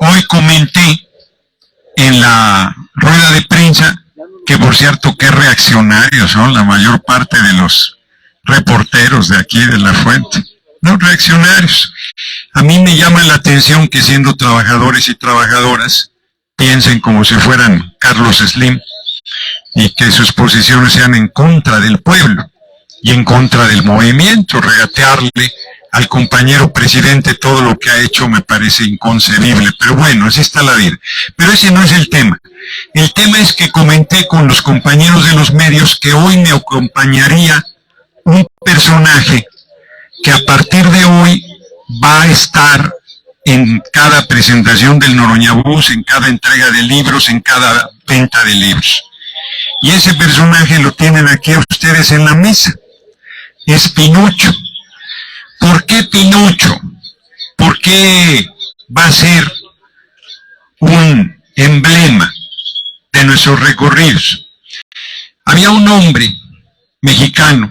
Hoy comenté en la rueda de prensa, que por cierto, qué reaccionarios son la mayor parte de los reporteros de aquí de La Fuente. No, reaccionarios. A mí me llama la atención que siendo trabajadores y trabajadoras piensen como si fueran Carlos Slim y que sus posiciones sean en contra del pueblo y en contra del movimiento. Regatearle al compañero presidente todo lo que ha hecho me parece inconcebible, pero bueno, así está la vida. Pero ese no es el tema. El tema es que comenté con los compañeros de los medios que hoy me acompañaría un personaje que a partir de hoy va a estar en cada presentación del Noroñabús, en cada entrega de libros, en cada venta de libros. Y ese personaje lo tienen aquí ustedes en la mesa. Es Pinocho. ¿Por qué Pinocho? ¿Por qué va a ser un emblema de nuestros recorridos? Había un hombre mexicano,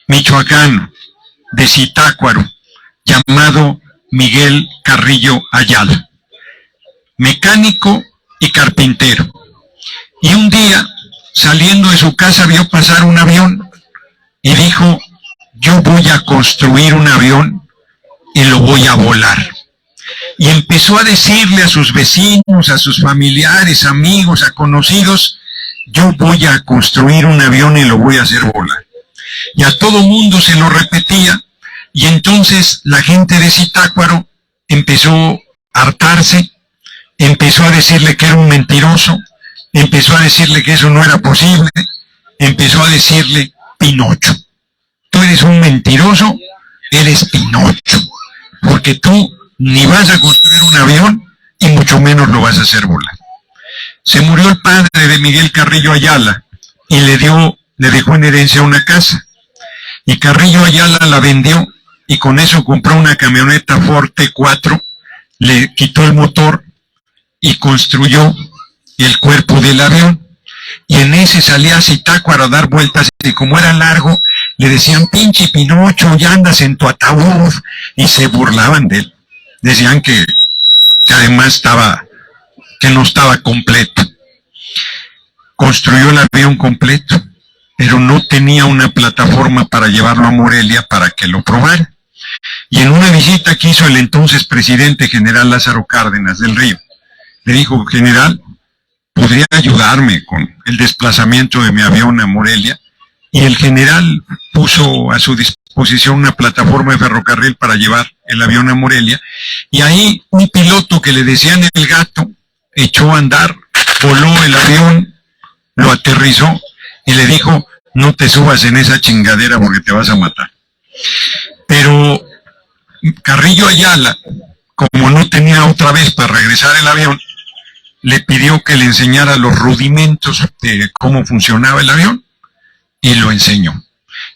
michoacano, de Zitácuaro, llamado Miguel Carrillo Ayala, mecánico y carpintero. Y un día, saliendo de su casa, vio pasar un avión y dijo: yo voy a construir un avión y lo voy a volar. Y empezó a decirle a sus vecinos, a sus familiares, amigos, a conocidos: yo voy a construir un avión y lo voy a hacer volar. Y a todo mundo se lo repetía, y entonces la gente de Zitácuaro empezó a hartarse, empezó a decirle que era un mentiroso, empezó a decirle que eso no era posible, empezó a decirle: Pinocho, tú eres un mentiroso, eres Pinocho, porque tú ni vas a construir un avión y mucho menos lo vas a hacer volar. Se murió el padre de Miguel Carrillo Ayala y le dejó en herencia una casa. Y Carrillo Ayala la vendió y con eso compró una camioneta Ford T4, le quitó el motor y construyó el cuerpo del avión. Y en ese salía a Zitácuaro a dar vueltas, y como era largo, le decían: pinche Pinocho, ya andas en tu ataúd, y se burlaban de él. Decían que además que no estaba completo. Construyó el avión completo, pero no tenía una plataforma para llevarlo a Morelia para que lo probara. Y en una visita que hizo el entonces presidente general Lázaro Cárdenas del Río, le dijo: general, ¿podría ayudarme con el desplazamiento de mi avión a Morelia? Y el general puso a su disposición una plataforma de ferrocarril para llevar el avión a Morelia, y ahí un piloto que le decían el Gato echó a andar, voló el avión, lo aterrizó y le dijo: no te subas en esa chingadera porque te vas a matar. Pero Carrillo Ayala, como no tenía otra vez para regresar el avión, le pidió que le enseñara los rudimentos de cómo funcionaba el avión, y lo enseñó.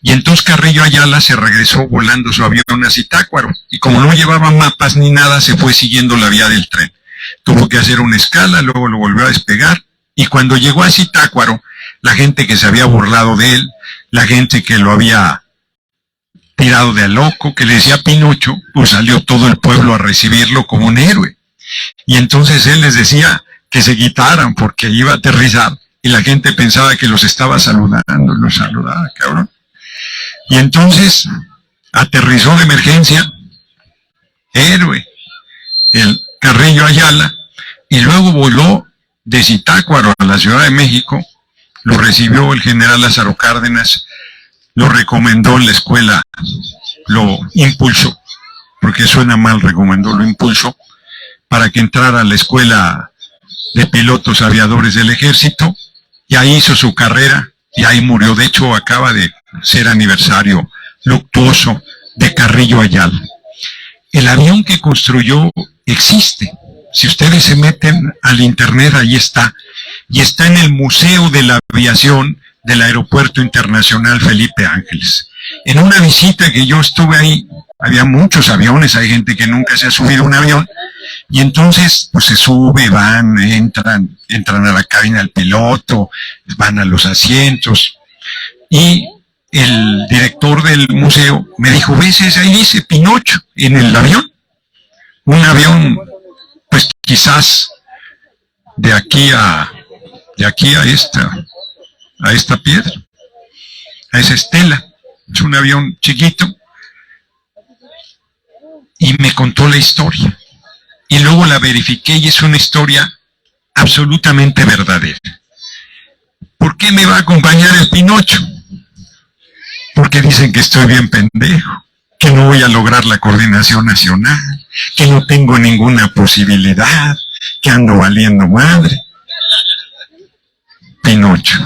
Y entonces Carrillo Ayala se regresó volando su avión a Zitácuaro, y como no llevaba mapas ni nada, se fue siguiendo la vía del tren. Tuvo que hacer una escala, luego lo volvió a despegar, y cuando llegó a Zitácuaro, la gente que se había burlado de él, la gente que lo había tirado de a loco, que le decía Pinocho, pues salió todo el pueblo a recibirlo como un héroe. Y entonces él les decía que se quitaran porque iba a aterrizar, y la gente pensaba que los estaba saludando, los saludaba, cabrón. Y entonces aterrizó de emergencia, héroe, el Carrillo Ayala, y luego voló de Zitácuaro a la Ciudad de México. Lo recibió el general Lázaro Cárdenas, lo recomendó en la escuela, lo impulsó, porque suena mal, recomendó, lo impulsó para que entrara a la escuela de pilotos aviadores del ejército, y ahí hizo su carrera, y ahí murió. De hecho, acaba de ser aniversario luctuoso de Carrillo Ayala. El avión que construyó existe. Si ustedes se meten al internet, ahí está. Y está en el Museo de la Aviación del Aeropuerto Internacional Felipe Ángeles. En una visita que yo estuve ahí, había muchos aviones, hay gente que nunca se ha subido a un avión, y entonces pues se sube, van, entran a la cabina del piloto, van a los asientos, y el director del museo me dijo: ¿ves? Ahí dice Pinocho en el avión. Un avión pues quizás de aquí a esta piedra, a esa estela. Es un avión chiquito. Y me contó la historia. Y luego la verifiqué y es una historia absolutamente verdadera. ¿Por qué me va a acompañar el Pinocho? Porque dicen que estoy bien pendejo, que no voy a lograr la coordinación nacional, que no tengo ninguna posibilidad, que ando valiendo madre. Pinocho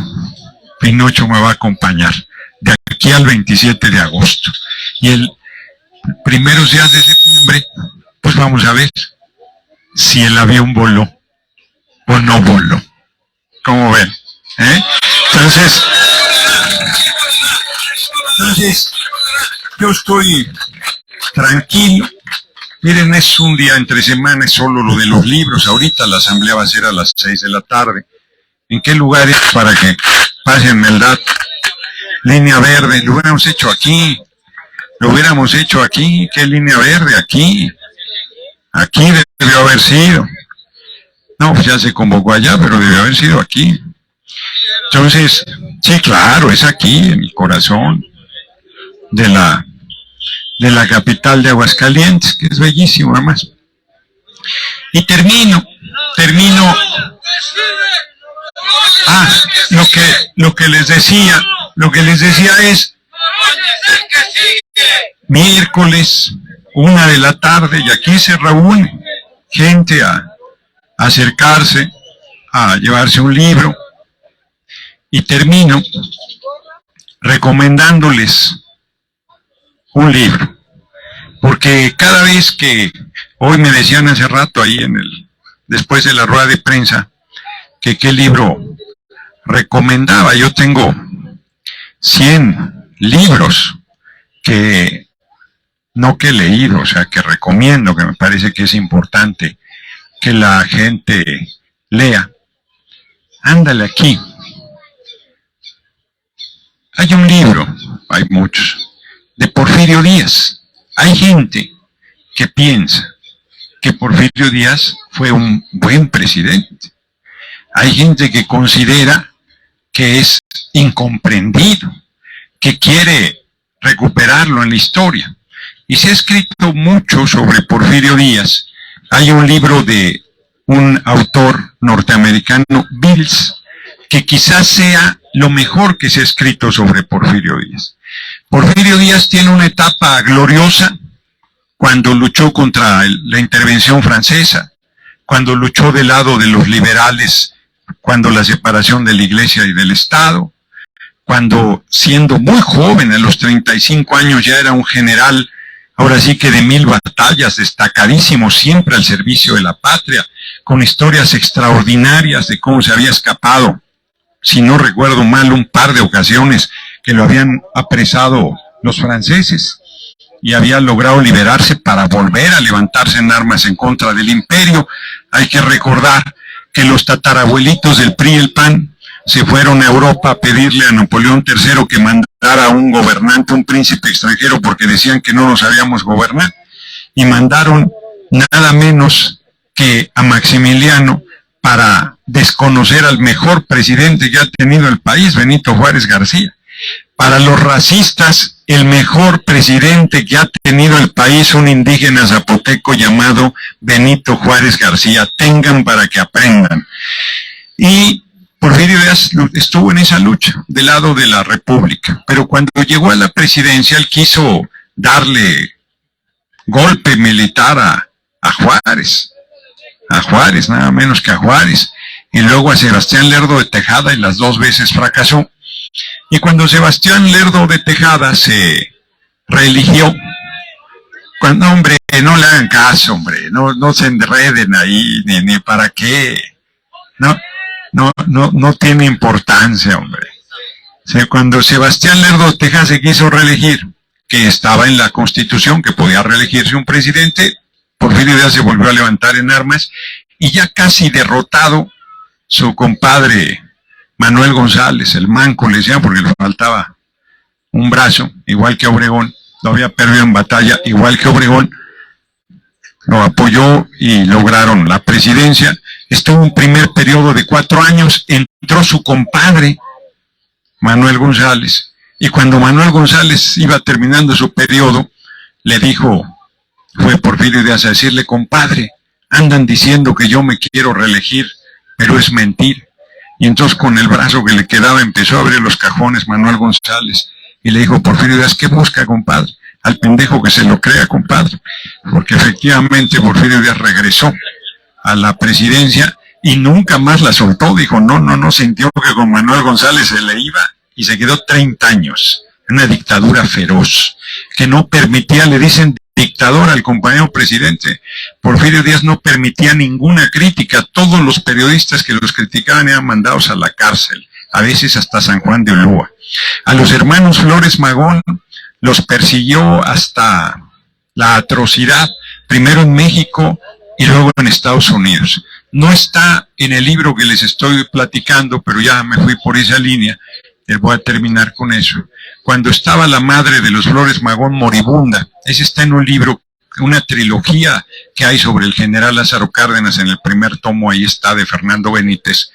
me va a acompañar de aquí al 27 de agosto. Y el primeros días de septiembre, pues vamos a ver si el avión voló o no voló. ¿Cómo ven? Entonces, yo estoy tranquilo. Miren, es un día entre semana, es solo lo de los libros. Ahorita la asamblea va a ser a las 6 de la tarde. ¿En qué lugar es para que pásenme el dato? Línea verde, lo hubiéramos hecho aquí. ¿Qué línea verde? Aquí debió haber sido. No, pues ya se convocó allá, pero debió haber sido aquí. Entonces, sí, claro, es aquí, en el corazón de la capital de Aguascalientes, que es bellísimo además. Y termino. Lo que les decía es miércoles, 1 de la tarde, y aquí se reúne gente a acercarse, a llevarse un libro, y termino recomendándoles un libro, porque cada vez que, hoy me decían hace rato ahí después de la rueda de prensa, que qué libro recomendaba. Yo tengo 100 libros que he leído, o sea, que recomiendo, que me parece que es importante que la gente lea. Ándale aquí. Hay un libro, hay muchos, de Porfirio Díaz. Hay gente que piensa que Porfirio Díaz fue un buen presidente. Hay gente que considera que es incomprendido, que quiere recuperarlo en la historia. Y se ha escrito mucho sobre Porfirio Díaz. Hay un libro de un autor norteamericano, Bills, que quizás sea lo mejor que se ha escrito sobre Porfirio Díaz. Porfirio Díaz tiene una etapa gloriosa cuando luchó contra la intervención francesa, cuando luchó del lado de los liberales, cuando la separación de la Iglesia y del Estado, cuando siendo muy joven, a los 35 años, ya era un general, ahora sí que de 1000 batallas, destacadísimo, siempre al servicio de la patria, con historias extraordinarias de cómo se había escapado, si no recuerdo mal, un par de ocasiones que lo habían apresado los franceses y había logrado liberarse para volver a levantarse en armas en contra del imperio. Hay que recordar que los tatarabuelitos del PRI y el PAN se fueron a Europa a pedirle a Napoleón III que mandara a un gobernante, un príncipe extranjero, porque decían que no lo sabíamos gobernar, y mandaron nada menos que a Maximiliano para desconocer al mejor presidente que ha tenido el país, Benito Juárez García. Para los racistas, el mejor presidente que ha tenido el país, un indígena zapoteco llamado Benito Juárez García. Tengan para que aprendan. Y Porfirio Díaz estuvo en esa lucha, del lado de la República. Pero cuando llegó a la presidencia, él quiso darle golpe militar a Juárez. A Juárez, nada menos que a Juárez. Y luego a Sebastián Lerdo de Tejada, y las 2 veces fracasó. Y cuando Sebastián Lerdo de Tejada se reeligió, cuando, hombre, no le hagan caso, hombre, no se enreden ahí, ni para qué, no tiene importancia, hombre. O sea, cuando Sebastián Lerdo de Tejada se quiso reelegir, que estaba en la Constitución, que podía reelegirse un presidente, Porfirio Díaz se volvió a levantar en armas, y ya casi derrotado, su compadre Manuel González, el manco le decían porque le faltaba un brazo, igual que Obregón, lo había perdido en batalla, igual que Obregón, lo apoyó y lograron la presidencia. Estuvo un primer periodo de 4 años, entró su compadre, Manuel González, y cuando Manuel González iba terminando su periodo, le dijo, fue Porfirio Díaz a decirle, compadre, andan diciendo que yo me quiero reelegir, pero es mentira. Y entonces con el brazo que le quedaba empezó a abrir los cajones Manuel González y le dijo, Porfirio Díaz, ¿qué busca, compadre? Al pendejo que se lo crea, compadre. Porque efectivamente Porfirio Díaz regresó a la presidencia y nunca más la soltó. Dijo, no, sintió que con Manuel González se le iba y se quedó 30 años. Una dictadura feroz que no permitía, le dicen dictador al compañero presidente. Porfirio Díaz no permitía ninguna crítica. Todos los periodistas que los criticaban eran mandados a la cárcel, a veces hasta San Juan de Ulúa. A los hermanos Flores Magón los persiguió hasta la atrocidad, primero en México y luego en Estados Unidos. No está en el libro que les estoy platicando, pero ya me fui por esa línea. Voy a terminar con eso. Cuando estaba la madre de los Flores Magón moribunda, ese está en un libro, una trilogía que hay sobre el general Lázaro Cárdenas en el primer tomo, ahí está, de Fernando Benítez.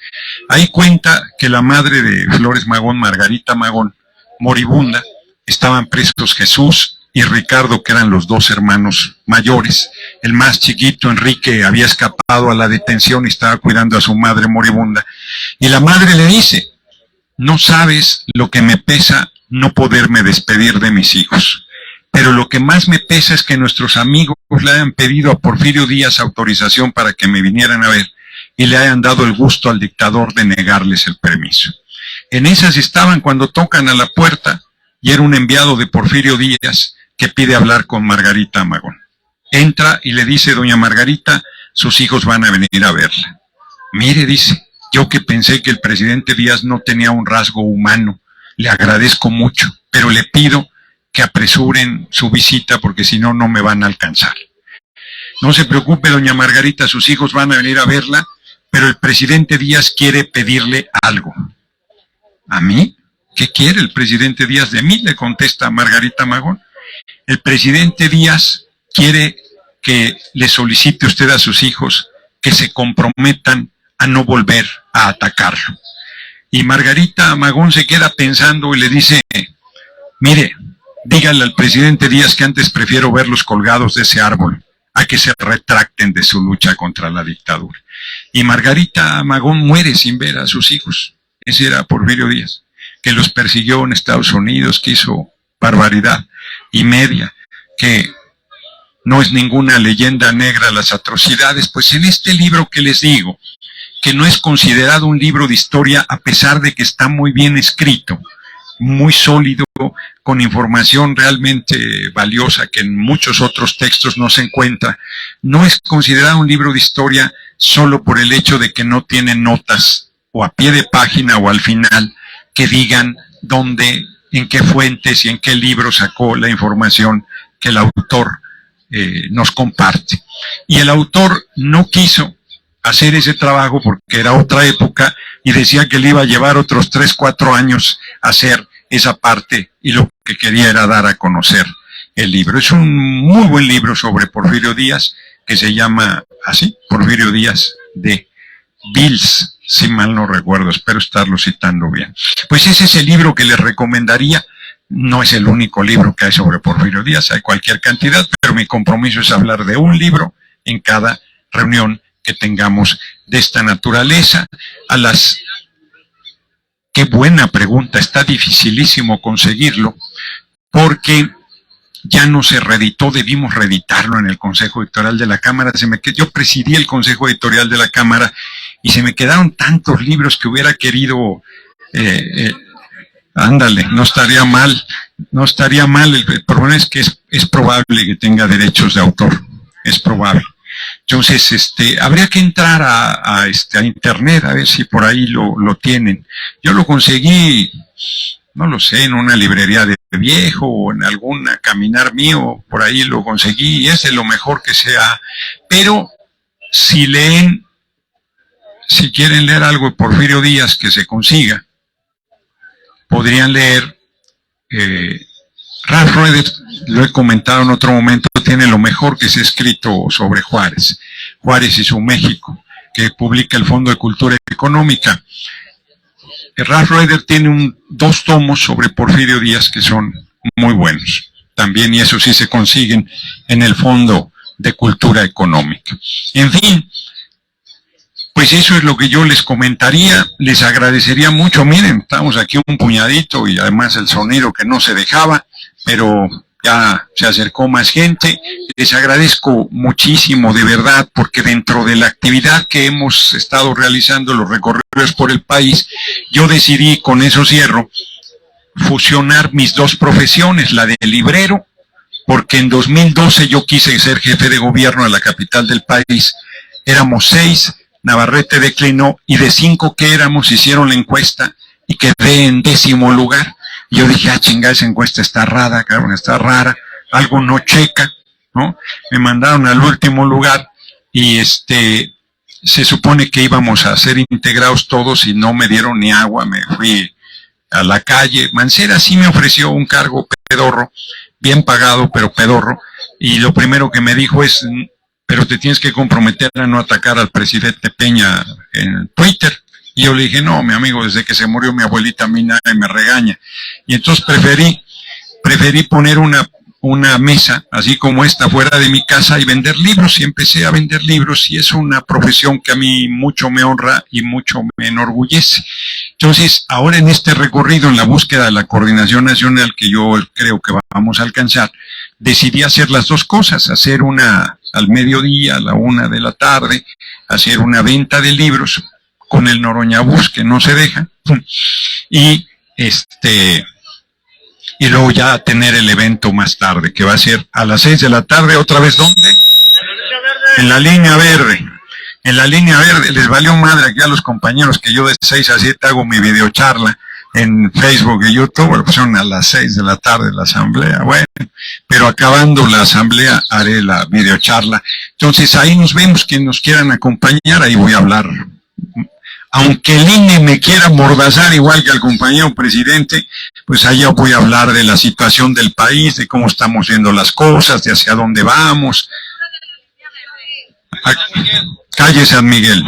Ahí cuenta que la madre de Flores Magón, Margarita Magón, moribunda, estaban presos Jesús y Ricardo, que eran los dos hermanos mayores. El más chiquito, Enrique, había escapado a la detención y estaba cuidando a su madre moribunda. Y la madre le dice, no sabes lo que me pesa no poderme despedir de mis hijos. Pero lo que más me pesa es que nuestros amigos le hayan pedido a Porfirio Díaz autorización para que me vinieran a ver y le hayan dado el gusto al dictador de negarles el permiso. En esas estaban cuando tocan a la puerta y era un enviado de Porfirio Díaz que pide hablar con Margarita Magón. Entra y le dice, doña Margarita, sus hijos van a venir a verla. Mire, dice, yo que pensé que el presidente Díaz no tenía un rasgo humano, le agradezco mucho, pero le pido que apresuren su visita porque si no, no me van a alcanzar. No se preocupe, doña Margarita, sus hijos van a venir a verla, pero el presidente Díaz quiere pedirle algo. ¿A mí? ¿Qué quiere el presidente Díaz de mí?, le contesta Margarita Magón. El presidente Díaz quiere que le solicite usted a sus hijos que se comprometan a no volver a atacarlo. Y Margarita Magón se queda pensando y le dice, mire, dígale al presidente Díaz que antes prefiero verlos colgados de ese árbol a que se retracten de su lucha contra la dictadura. Y Margarita Magón muere sin ver a sus hijos. Ese era Porfirio Díaz, que los persiguió en Estados Unidos, que hizo barbaridad y media, que no es ninguna leyenda negra las atrocidades. Pues en este libro que les digo, que no es considerado un libro de historia a pesar de que está muy bien escrito, muy sólido, con información realmente valiosa que en muchos otros textos no se encuentra, no es considerado un libro de historia solo por el hecho de que no tiene notas o a pie de página o al final que digan dónde, en qué fuentes y en qué libro sacó la información que el autor nos comparte. Y el autor no quiso hacer ese trabajo porque era otra época y decía que le iba a llevar otros 3, 4 años hacer esa parte y lo que quería era dar a conocer el libro. Es un muy buen libro sobre Porfirio Díaz que se llama así, Porfirio Díaz de Vils, si mal no recuerdo, espero estarlo citando bien. Pues ese es el libro que les recomendaría. No es el único libro que hay sobre Porfirio Díaz, hay cualquier cantidad, pero mi compromiso es hablar de un libro en cada reunión que tengamos de esta naturaleza. Qué buena pregunta, está dificilísimo conseguirlo, porque ya no se reeditó, debimos reeditarlo en el Consejo Editorial de la Cámara. Yo presidí el Consejo Editorial de la Cámara y se me quedaron tantos libros que hubiera querido, ándale, no estaría mal, el problema es que es probable que tenga derechos de autor, es probable. Entonces, habría que entrar a internet a ver si por ahí lo tienen. Yo lo conseguí, no lo sé, en una librería de viejo o en alguna caminar mío, por ahí lo conseguí y es de lo mejor que sea. Pero si quieren leer algo de Porfirio Díaz que se consiga, podrían leer Ralph Roeder, lo he comentado en otro momento, tiene lo mejor que se ha escrito sobre Juárez, Juárez y su México, que publica el Fondo de Cultura Económica. Ralph Roeder tiene 2 tomos sobre Porfirio Díaz que son muy buenos también, y eso sí se consiguen en el Fondo de Cultura Económica. En fin, pues eso es lo que yo les comentaría. Les agradecería mucho. Miren, estamos aquí un puñadito y además el sonido que no se dejaba, pero ya se acercó más gente. Les agradezco muchísimo, de verdad, porque dentro de la actividad que hemos estado realizando, los recorridos por el país, yo decidí, con eso cierro, fusionar mis 2 profesiones, la de librero, porque en 2012 yo quise ser jefe de gobierno de la capital del país. Éramos 6, Navarrete declinó, y de 5 que éramos hicieron la encuesta y quedé en 10º lugar. Yo dije, chinga, esa encuesta está rara, cabrón, está rara, algo no checa, ¿no? Me mandaron al último lugar y se supone que íbamos a ser integrados todos y no me dieron ni agua. Me fui a la calle. Mancera sí me ofreció un cargo pedorro, bien pagado, pero pedorro, y lo primero que me dijo es, pero te tienes que comprometer a no atacar al presidente Peña en Twitter. Y yo le dije, no, mi amigo, desde que se murió mi abuelita a mí nadie me regaña. Y entonces preferí poner una mesa, así como esta, fuera de mi casa y vender libros, y empecé a vender libros, y es una profesión que a mí mucho me honra y mucho me enorgullece. Entonces, ahora en este recorrido, en la búsqueda de la coordinación nacional que yo creo que vamos a alcanzar, decidí hacer las 2 cosas, hacer una al mediodía, a la 1 de la tarde, hacer una venta de libros con el Noroñabús, que no se deja, y luego ya tener el evento más tarde, que va a ser a las 6 de la tarde, otra vez, ¿dónde? En la Línea Verde. En la Línea Verde. Les valió madre aquí a los compañeros que yo de 6 a 7 hago mi videocharla en Facebook y YouTube. Bueno, pues son a las 6 de la tarde la asamblea. Bueno, pero acabando la asamblea haré la videocharla. Entonces ahí nos vemos, quienes nos quieran acompañar, ahí voy a hablar. Aunque el INE me quiera mordazar igual que al compañero presidente, pues allá voy a hablar de la situación del país, de cómo estamos viendo las cosas, de hacia dónde vamos. Calle San Miguel.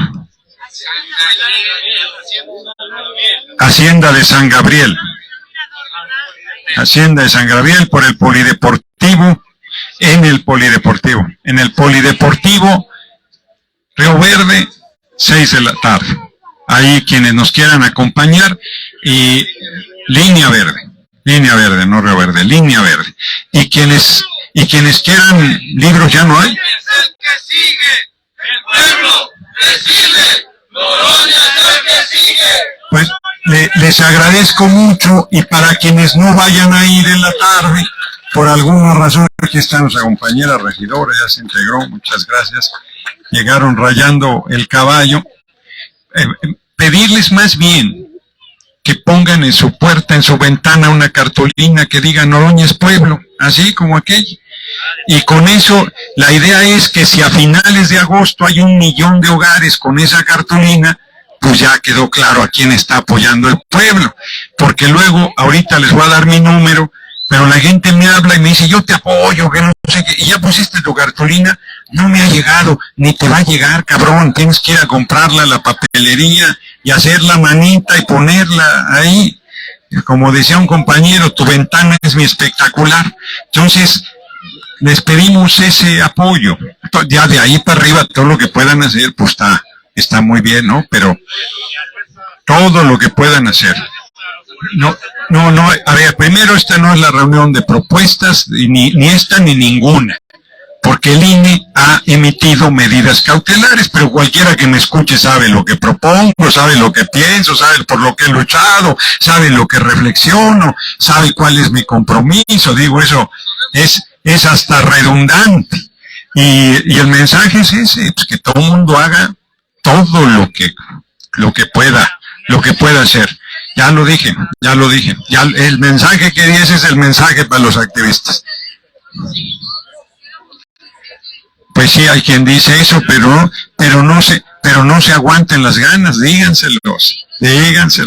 Hacienda de San Gabriel. Hacienda de San Gabriel, por el Polideportivo, en el Polideportivo. En el Polideportivo, Río Verde, 6 de la tarde. Ahí quienes nos quieran acompañar, y Línea Verde, no Río Verde, Línea Verde. Y quienes quieran libros, ya no hay. El que sigue, el pueblo decide, Noroña es el que sigue. Pues les agradezco mucho, y para quienes no vayan a ir en la tarde, por alguna razón, aquí está nuestra compañera regidora, ya se integró, muchas gracias, llegaron rayando el caballo. Pedirles más bien que pongan en su puerta, en su ventana, una cartulina que diga Noroña es pueblo, así como aquella. Y con eso, la idea es que si a finales de agosto hay 1 millón de hogares con esa cartulina, pues ya quedó claro a quién está apoyando el pueblo. Porque luego, ahorita les voy a dar mi número, pero la gente me habla y me dice, yo te apoyo, que no sé qué, y ya pusiste tu cartulina. No me ha llegado, ni te va a llegar, cabrón, tienes que ir a comprarla a la papelería y hacer la manita y ponerla ahí. Como decía un compañero, tu ventana es mi espectacular. Entonces, les pedimos ese apoyo. Ya de ahí para arriba, todo lo que puedan hacer, pues está muy bien, ¿no? Pero todo lo que puedan hacer. No, a ver, primero, esta no es la reunión de propuestas, ni esta ni ninguna, porque el INE ha emitido medidas cautelares, pero cualquiera que me escuche sabe lo que propongo, sabe lo que pienso, sabe por lo que he luchado, sabe lo que reflexiono, sabe cuál es mi compromiso. Digo, eso es hasta redundante. Y el mensaje es ese, pues que todo el mundo haga todo lo que pueda hacer. Ya lo dije. Ya el mensaje que di, ese es el mensaje para los activistas. Pues sí, hay quien dice eso, pero no se aguanten las ganas, díganselos,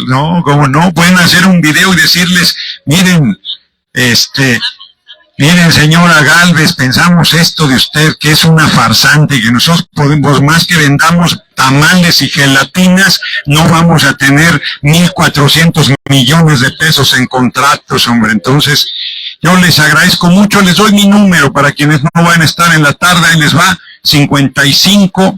no, como no, pueden hacer un video y decirles, miren, Miren, señora Gálvez, pensamos esto de usted, que es una farsante, que nosotros podemos, más que vendamos tamales y gelatinas, no vamos a tener 1,400 millones de pesos en contratos, hombre. Entonces, yo les agradezco mucho, les doy mi número para quienes no van a estar en la tarde, ahí les va, 55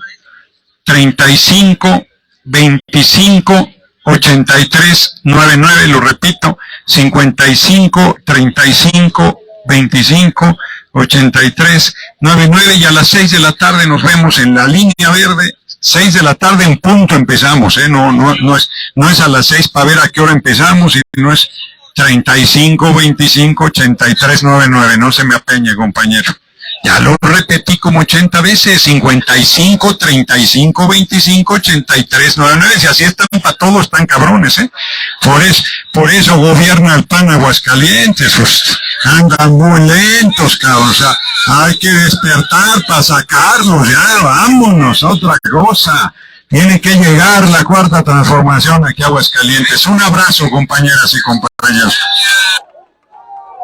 35 25 83 99, lo repito, 55 35 25 83 99, y a las 6 de la tarde nos vemos en la línea verde. 6 de la tarde en punto empezamos, no es a las 6 para ver a qué hora empezamos, sino es 35 25 83 99, no se me apeñe, compañero. Ya lo repetí como 80 veces, 55, 35, 25, 83, 99, si así están para todos, están cabrones, ¿eh? Por eso gobierna el PAN Aguascalientes, pues, andan muy lentos, cabrón, o sea, hay que despertar para sacarlos, ya, vámonos, otra cosa. Tiene que llegar la cuarta transformación aquí a Aguascalientes. Un abrazo, compañeras y compañeros.